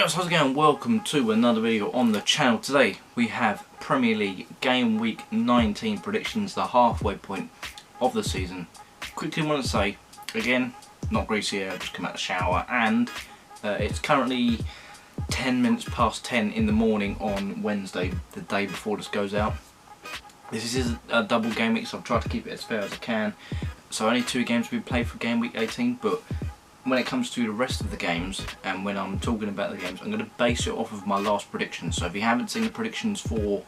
guys, how's it going? Welcome to another video on the channel. Today we have Premier League Game Week 19 predictions, the halfway point of the season. Quickly want to say, again, not greasy here, I've just come out of the shower, and it's currently 10 minutes past 10 in the morning on Wednesday, the day before this goes out. This is a double game week, so I've tried to keep it as fair as I can. So only 2 games will be played for Game Week 18, but when it comes to the rest of the games, and when I'm talking about the games, I'm going to base it off of my last predictions. So if you haven't seen the predictions for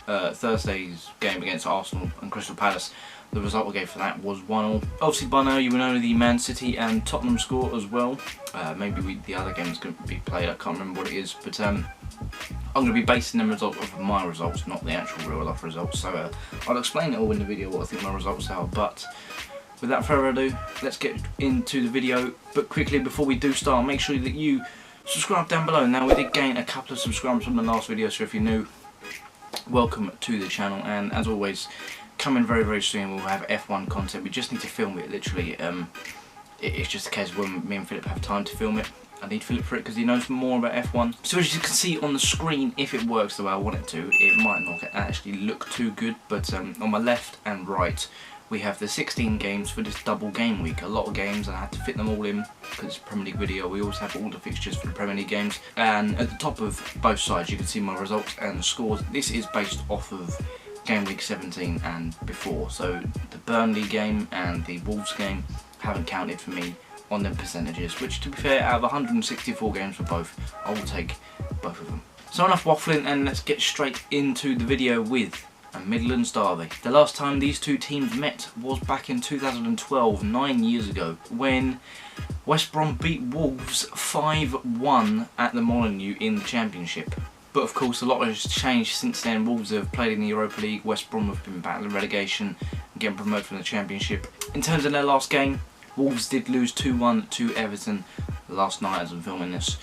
Thursday's game against Arsenal and Crystal Palace, the result I gave for that was 1-1. Obviously by now you will know the Man City and Tottenham score as well. Maybe the other game's going to be played, I can't remember what it is, but I'm going to be basing the result off of my results, not the actual real life results. So I'll explain it all in the video what I think my results are, but without further ado, let's get into the video. But quickly, before we do start, make sure that you subscribe down below. Now, we did gain a couple of subscribers from the last video, so if you're new, welcome to the channel. And as always, coming very soon, we'll have F1 content. We just need to film it, literally. It's just a case of when me and Philip have time to film it. I need Philip for it because he knows more about F1. So as you can see on the screen, if it works the way I want it to, it might not actually look too good. But on my left and right, we have the 16 games for this double game week. A lot of games, I had to fit them all in because it's a Premier League video. We also have all the fixtures for the Premier League games. And at the top of both sides you can see my results and the scores. This is based off of Game Week 17 and before. So the Burnley game and the Wolves game haven't counted for me on them percentages, which, to be fair, out of 164 games for both, I will take both of them. So enough waffling, and let's get straight into the video with a Midlands derby. The last time these two teams met was back in 2012, 9 years ago, when West Brom beat Wolves 5-1 at the Molineux in the Championship. But of course a lot has changed since then. Wolves have played in the Europa League, West Brom have been battling relegation and getting promoted from the Championship. In terms of their last game, Wolves did lose 2-1 to Everton last night as I'm filming this.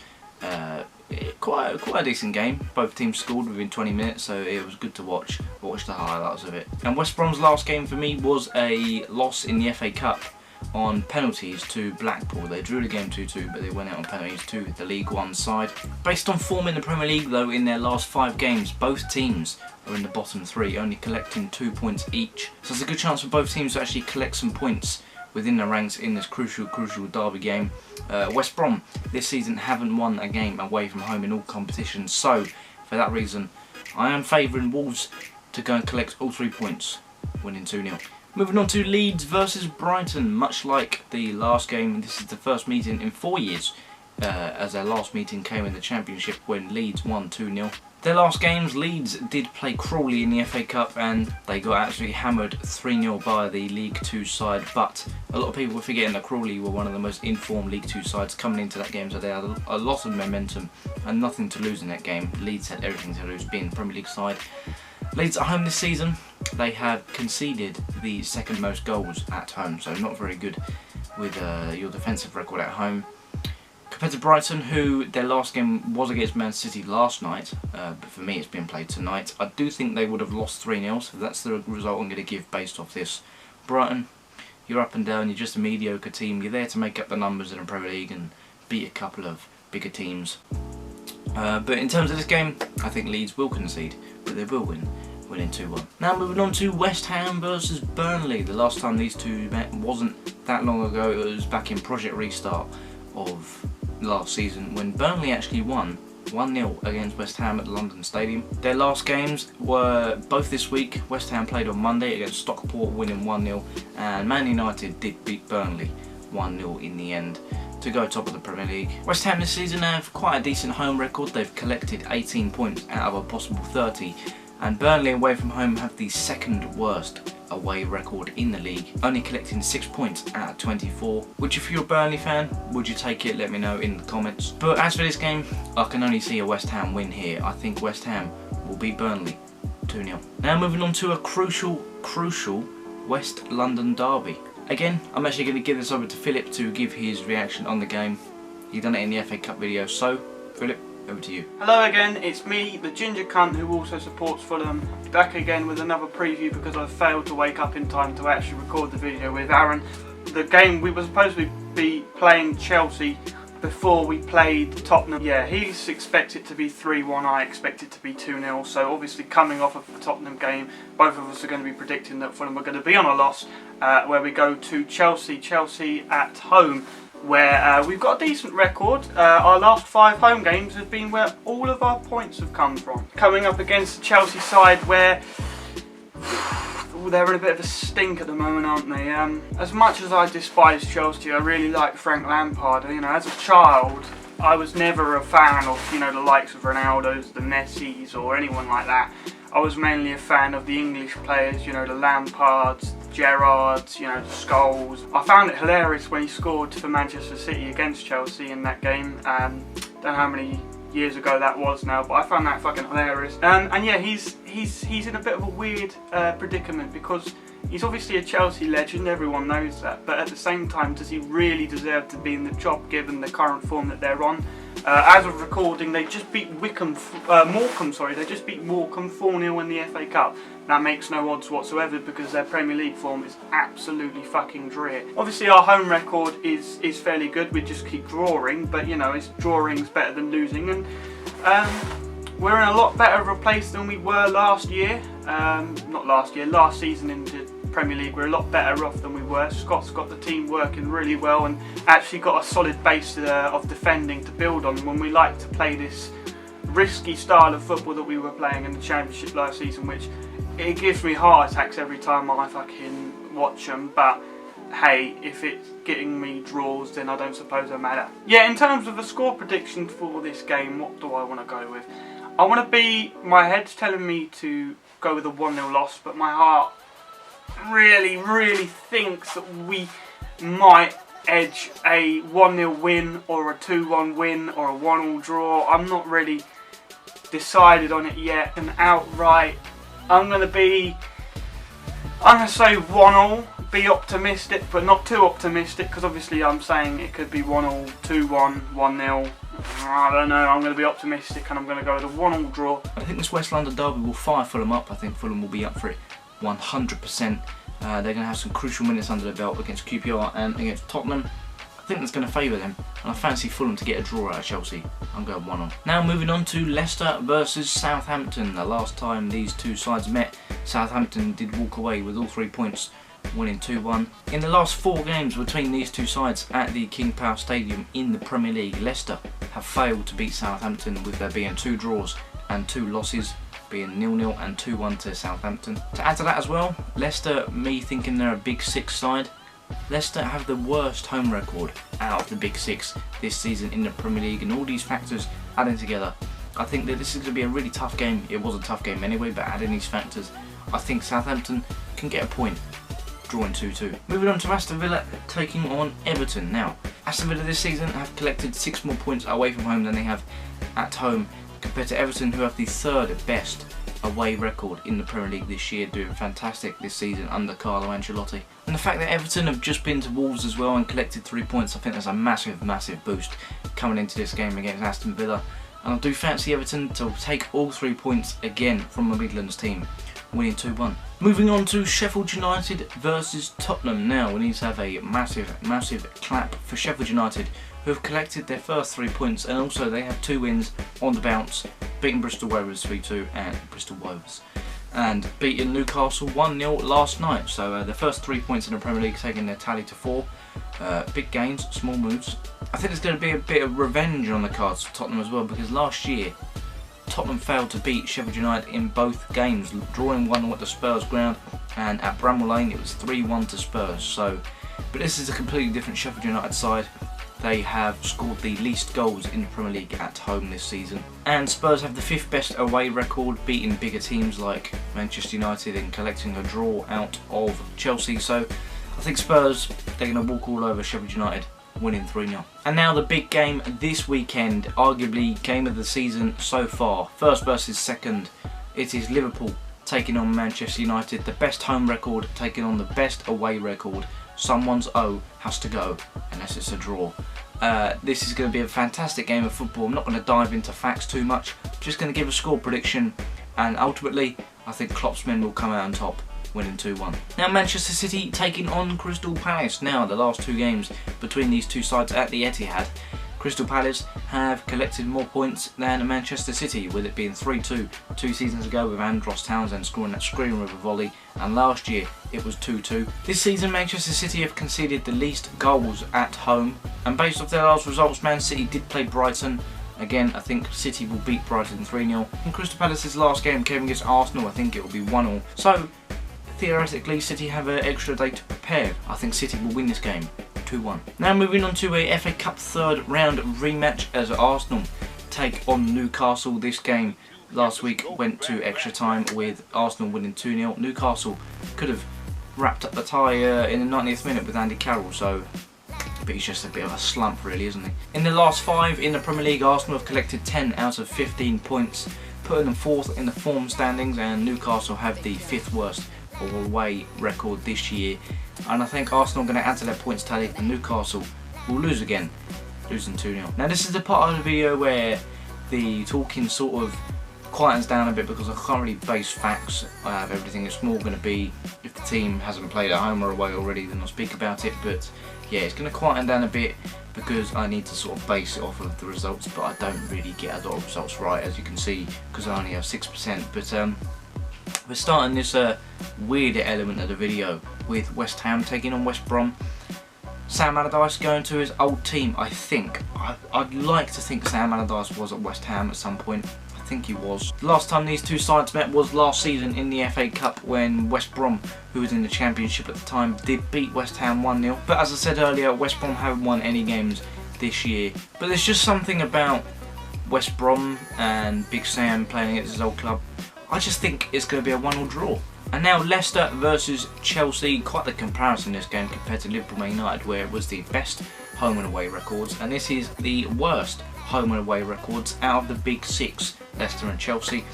Quite a decent game. Both teams scored within 20 minutes, so it was good to watch. I watched the highlights of it. And West Brom's last game for me was a loss in the FA Cup on penalties to Blackpool. They drew the game 2-2, but they went out on penalties to the League One side. Based on form in the Premier League though, in their last 5 games, both teams are in the bottom 3, only collecting 2 points each. So there's a good chance for both teams to actually collect some points within the ranks in this crucial derby game. West Brom this season haven't won a game away from home in all competitions, so for that reason I am favouring Wolves to go and collect all 3 points, winning 2-0. Moving on to Leeds versus Brighton. Much like the last game, this is the first meeting in 4 years, as their last meeting came in the Championship when Leeds won 2-0. Their last games, Leeds did play Crawley in the FA Cup and they got absolutely hammered 3-0 by the League 2 side, but a lot of people were forgetting that Crawley were one of the most informed League 2 sides coming into that game, so they had a lot of momentum and nothing to lose in that game. Leeds had everything to lose, being the Premier League side. Leeds at home this season, they have conceded the 2nd most goals at home, so not very good with your defensive record at home. Compared to Brighton, who their last game was against Man City last night, but for me it's been played tonight, I do think they would have lost 3-0, so that's the result I'm going to give based off this. Brighton, you're up and down, you're just a mediocre team, you're there to make up the numbers in the Premier League and beat a couple of bigger teams. But in terms of this game, I think Leeds will concede, but they will win, winning 2-1. Now moving on to West Ham versus Burnley. The last time these two met wasn't that long ago, it was back in Project Restart of last season when Burnley actually won 1-0 against West Ham at the London Stadium. Their last games were both this week. West Ham played on Monday against Stockport, winning 1-0, and Man United did beat Burnley 1-0 in the end to go top of the Premier League. West Ham this season have quite a decent home record. They've collected 18 points out of a possible 30, and Burnley away from home have the 2nd worst away record in the league, only collecting 6 points out of 24, which if you're a Burnley fan, would you take it? Let me know in the comments. But as for this game, I can only see a West Ham win here. I think West Ham will beat Burnley 2-0. Now moving on to a crucial West London derby. Again, I'm actually going to give this over to Philip to give his reaction on the game. He done it in the FA Cup video, so Philip, over to you. Hello again, it's me, the ginger cunt who also supports Fulham, back again with another preview because I failed to wake up in time to actually record the video with Aaron. The game, we were supposed to be playing Chelsea before we played Tottenham. Yeah, he's expected to be 3-1, I expect it to be 2-0. So obviously coming off of the Tottenham game, both of us are going to be predicting that Fulham are going to be on a loss, where we go to Chelsea at home, where we've got a decent record. Our last 5 home games have been where all of our points have come from. Coming up against the Chelsea side where they're in a bit of a stink at the moment, aren't they? As much as I despise Chelsea, I really like Frank Lampard. You know, as a child, I was never a fan of, you know, the likes of Ronaldo's, the Messis, or anyone like that. I was mainly a fan of the English players, you know, the Lampards, the Gerrards, you know, the Scholes. I found it hilarious when he scored for Manchester City against Chelsea in that game. Don't know how many years ago that was now, but I found that fucking hilarious. And yeah, he's in a bit of a weird predicament, because he's obviously a Chelsea legend, everyone knows that, but at the same time, does he really deserve to be in the job given the current form that they're on? As of recording, they just beat Morecambe 4-0 in the FA Cup. That makes no odds whatsoever, because their Premier League form is absolutely fucking drear. Obviously our home record is fairly good, we just keep drawing, but you know, drawing's better than losing, and we're in a lot better of a place than we were last year. Last season in the Premier League, we're a lot better off than we were. Scott's got the team working really well and actually got a solid base of defending to build on when we like to play this risky style of football that we were playing in the Championship last season, which it gives me heart attacks every time I fucking watch them, but hey, if it's getting me draws, then I don't suppose I matter. Yeah, in terms of a score prediction for this game, what do I want to go with? I want to my head's telling me to go with a 1-0 loss, but my heart really thinks that we might edge a 1-0 win or a 2-1 win or a 1-1 draw. I'm not really decided on it yet. And outright, I'm going to say 1-0. Be optimistic, but not too optimistic, because obviously I'm saying it could be 1-0, 2-1, 1-0. I don't know, I'm going to be optimistic and I'm going to go with a 1-1 draw. I think this West London derby will fire Fulham up. I think Fulham will be up for it 100%. They're going to have some crucial minutes under their belt against QPR and against Tottenham. I think that's going to favour them, and I fancy Fulham to get a draw out of Chelsea. I'm going 1-1. Now moving on to Leicester versus Southampton. The last time these two sides met, Southampton did walk away with all 3 points, winning 2-1. In the last 4 games between these two sides at the King Power Stadium in the Premier League, Leicester have failed to beat Southampton, with there being 2 draws and 2 losses, being 0-0 and 2-1 to Southampton. To add to that as well, Leicester, me thinking they're a Big Six side, Leicester have the worst home record out of the Big Six this season in the Premier League, and all these factors adding together, I think that this is going to be a really tough game. It was a tough game anyway, but adding these factors, I think Southampton can get a point, drawing 2-2. Moving on to Aston Villa taking on Everton. Now, Aston Villa this season have collected 6 more points away from home than they have at home, compared to Everton, who have the 3rd best away record in the Premier League this year, doing fantastic this season under Carlo Ancelotti. And the fact that Everton have just been to Wolves as well and collected 3 points, I think that's a massive boost coming into this game against Aston Villa. And I do fancy Everton to take all 3 points again from the Midlands team, winning 2-1. Moving on to Sheffield United versus Tottenham. Now we need to have a massive clap for Sheffield United, who have collected their first 3 points, and also they have 2 wins on the bounce, beating Bristol Rovers 3-2 and Bristol Rovers, and beating Newcastle 1-0 last night. So the first 3 points in the Premier League, taking their tally to 4. Big gains, small moves. I think there's going to be a bit of revenge on the cards for Tottenham as well, because last year Tottenham failed to beat Sheffield United in both games, drawing 1-0 at the Spurs ground, and at Bramall Lane it was 3-1 to Spurs. So, but this is a completely different Sheffield United side. They have scored the least goals in the Premier League at home this season. And Spurs have the 5th best away record, beating bigger teams like Manchester United and collecting a draw out of Chelsea. So I think Spurs, they're going to walk all over Sheffield United, winning 3-0. And now the big game this weekend, arguably game of the season so far. First versus second. It is Liverpool taking on Manchester United. The best home record taking on the best away record. Someone's O has to go, unless it's a draw. This is going to be a fantastic game of football. I'm not going to dive into facts too much. Just going to give a score prediction, and ultimately I think Klopp's men will come out on top, winning 2-1. Now Manchester City taking on Crystal Palace. Now the last 2 games between these two sides at the Etihad, Crystal Palace have collected more points than Manchester City, with it being 3-2 2 seasons ago, with Andros Townsend scoring that screamer with a volley, and last year it was 2-2. This season Manchester City have conceded the least goals at home, and based off their last results, Man City did play Brighton. Again, I think City will beat Brighton 3-0. In Crystal Palace's last game came against Arsenal, I think it will be 1-1. So theoretically City have an extra day to prepare. I think City will win this game 2-1. Now moving on to a FA Cup third round rematch as Arsenal take on Newcastle. This game last week went to extra time with Arsenal winning 2-0. Newcastle could have wrapped up the tie in the 90th minute with Andy Carroll, but he's just a bit of a slump really, isn't he? In the last 5 in the Premier League, Arsenal have collected 10 out of 15 points, putting them 4th in the form standings, and Newcastle have the 5th worst away record this year. And I think Arsenal are going to add to their points tally, and Newcastle will lose again, losing 2-0. Now this is the part of the video where the talking sort of quietens down a bit, because I can't really base facts of everything. It's more going to be, if the team hasn't played at home or away already, then I'll speak about it. But yeah, it's going to quieten down a bit because I need to sort of base it off of the results, but I don't really get a lot of results right, as you can see, because I only have 6%. But we're starting this weird element of the video with West Ham taking on West Brom. Sam Allardyce going to his old team, I think. I'd like to think Sam Allardyce was at West Ham at some point. I think he was. The last time these two sides met was last season in the FA Cup, when West Brom, who was in the Championship at the time, did beat West Ham 1-0. But as I said earlier, West Brom haven't won any games this year. But there's just something about West Brom and Big Sam playing against his old club. I just think it's going to be a 1-1 draw. And now Leicester versus Chelsea. Quite the comparison in this game compared to Liverpool Man United, where it was the best home and away records, and this is the worst home and away records out of the big 6, Leicester and Chelsea.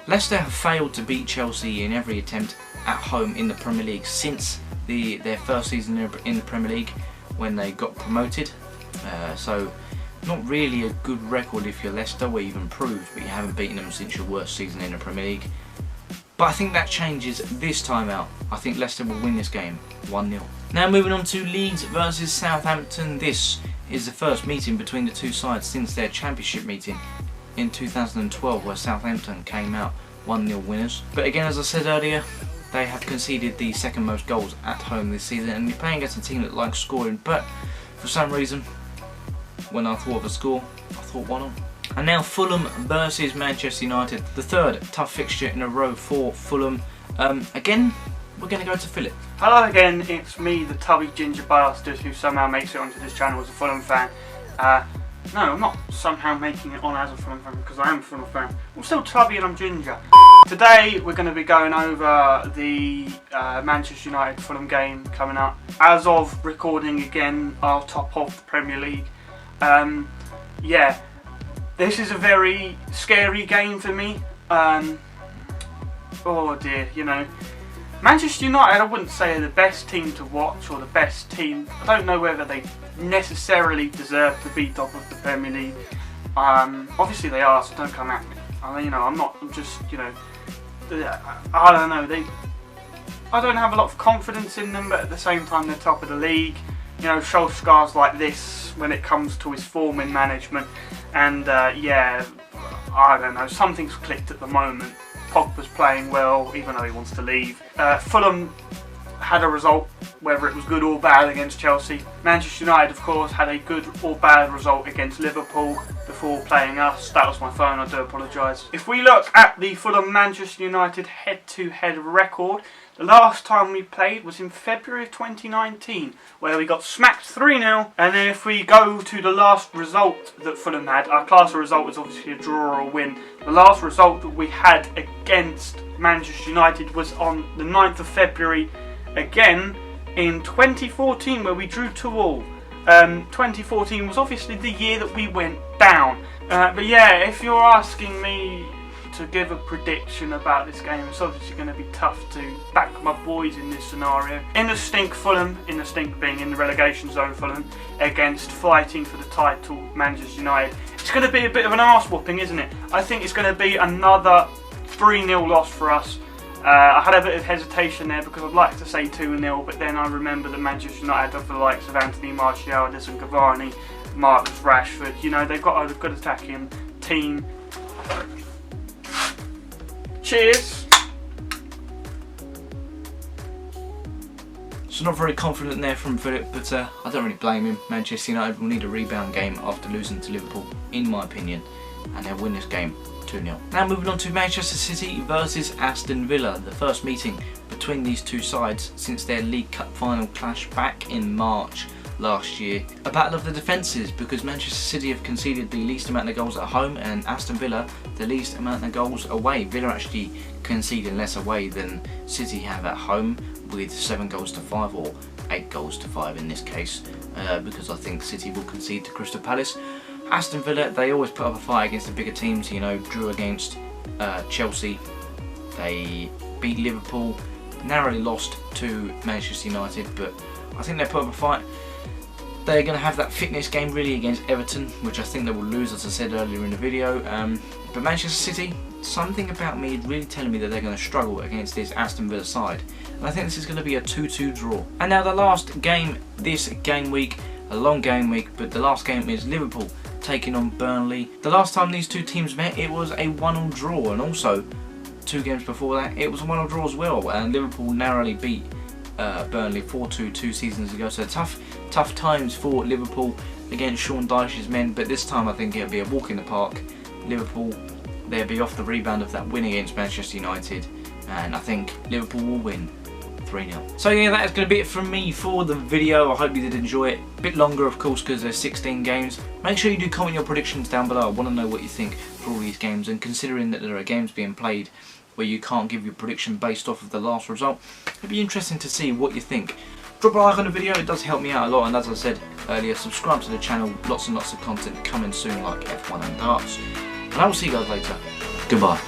Leicester have failed to beat Chelsea in every attempt at home in the Premier League since their first season in the Premier League, when they got promoted. So not really a good record if you're Leicester, where you've improved but you haven't beaten them since your worst season in the Premier League. But I think that changes this time out. I think Leicester will win this game 1-0. Now moving on to Leeds versus Southampton. This is the first meeting between the two sides since their Championship meeting in 2012, where Southampton came out 1-0 winners. But again, as I said earlier, they have conceded the 2nd most goals at home this season, and you're playing against a team that likes scoring, but for some reason, when I thought of a score, I thought 1-0. And now Fulham versus Manchester United, the 3rd tough fixture in a row for Fulham. Again, we're going to go to Philip. Hello again, it's me, the tubby ginger bastard who somehow makes it onto this channel as a Fulham fan. No, I'm not somehow making it on as a Fulham fan, because I am a Fulham fan. I'm still tubby and I'm ginger. Today we're going to be going over the Manchester United Fulham game coming up. As of recording again, our top of the Premier League. Yeah, this is a very scary game for me. Oh dear, you know. Manchester United, I wouldn't say are the best team to watch or the best team. I don't know whether they necessarily deserve to be top of the Premier League. Obviously they are, so don't come at me. I mean, you know, I'm just, you know, I don't know. I don't have a lot of confidence in them, but at the same time they're top of the league. You know, Solskjaer's like this when it comes to his form in management, and yeah, I don't know, something's clicked at the moment. Pogba's playing well, even though he wants to leave. Fulham had a result, whether it was good or bad, against Chelsea. Manchester United, of course, had a good or bad result against Liverpool before playing us. That was my phone, I do apologise. If we look at the Fulham-Manchester United head-to-head record, the last time we played was in February of 2019, where we got smacked 3-0. And then if we go to the last result that Fulham had, our class result was obviously a draw or a win. The last result that we had against Manchester United was on the 9th of February, again in 2014, where we drew 2-2. 2014 was obviously the year that we went down. But yeah, if you're asking me to give a prediction about this game, it's obviously going to be tough to back my boys in this scenario. In the stink Fulham, in the stink being in the relegation zone Fulham, against fighting for the title Manchester United. It's going to be a bit of an arse whooping, isn't it? I think it's going to be another 3-0 loss for us. I had a bit of hesitation there because I'd like to say 2-0, but then I remember that Manchester United have the likes of Anthony Martial, Edison Cavani, Marcus Rashford. You know, they've got a good attacking team. Cheers. So not very confident there from Philip, but I don't really blame him. Manchester United will need a rebound game after losing to Liverpool, in my opinion, and they'll win this game 2-0. Now moving on to Manchester City versus Aston Villa, the first meeting between these two sides since their League Cup final clash back in March last year. A battle of the defences, because Manchester City have conceded the least amount of goals at home and Aston Villa the least amount of goals away. Villa actually conceding less away than City have at home, with 7 goals to 5, or 8 goals to 5 in this case, because I think City will concede to Crystal Palace. Aston Villa, they always put up a fight against the bigger teams, you know, drew against Chelsea, they beat Liverpool, narrowly lost to Manchester United, but I think they put up a fight. They're going to have that fitness game really against Everton, which I think they will lose, as I said earlier in the video. But Manchester City, something about me is really telling me that they're going to struggle against this Aston Villa side. And I think this is going to be a 2-2 draw. And now the last game this game week, a long game week, but the last game is Liverpool taking on Burnley. The last time these two teams met, it was a 1-1 draw, and also 2 games before that, it was a 1-1 draw as well, and Liverpool narrowly beat Burnley 4-2 2 seasons ago. So tough times for Liverpool against Sean Dyche's men, but this time I think it'll be a walk in the park. Liverpool, they'll be off the rebound of that win against Manchester United, and I think Liverpool will win 3-0. So yeah, that is going to be it from me for the video. I hope you did enjoy it. A bit longer of course because there's 16 games. Make sure you do comment your predictions down below. I want to know what you think for all these games, and considering that there are games being played where you can't give your prediction based off of the last result, it'd be interesting to see what you think. Drop a like on the video, it does help me out a lot, and as I said earlier, subscribe to the channel, lots and lots of content coming soon like F1 and darts. And I will see you guys later. Goodbye.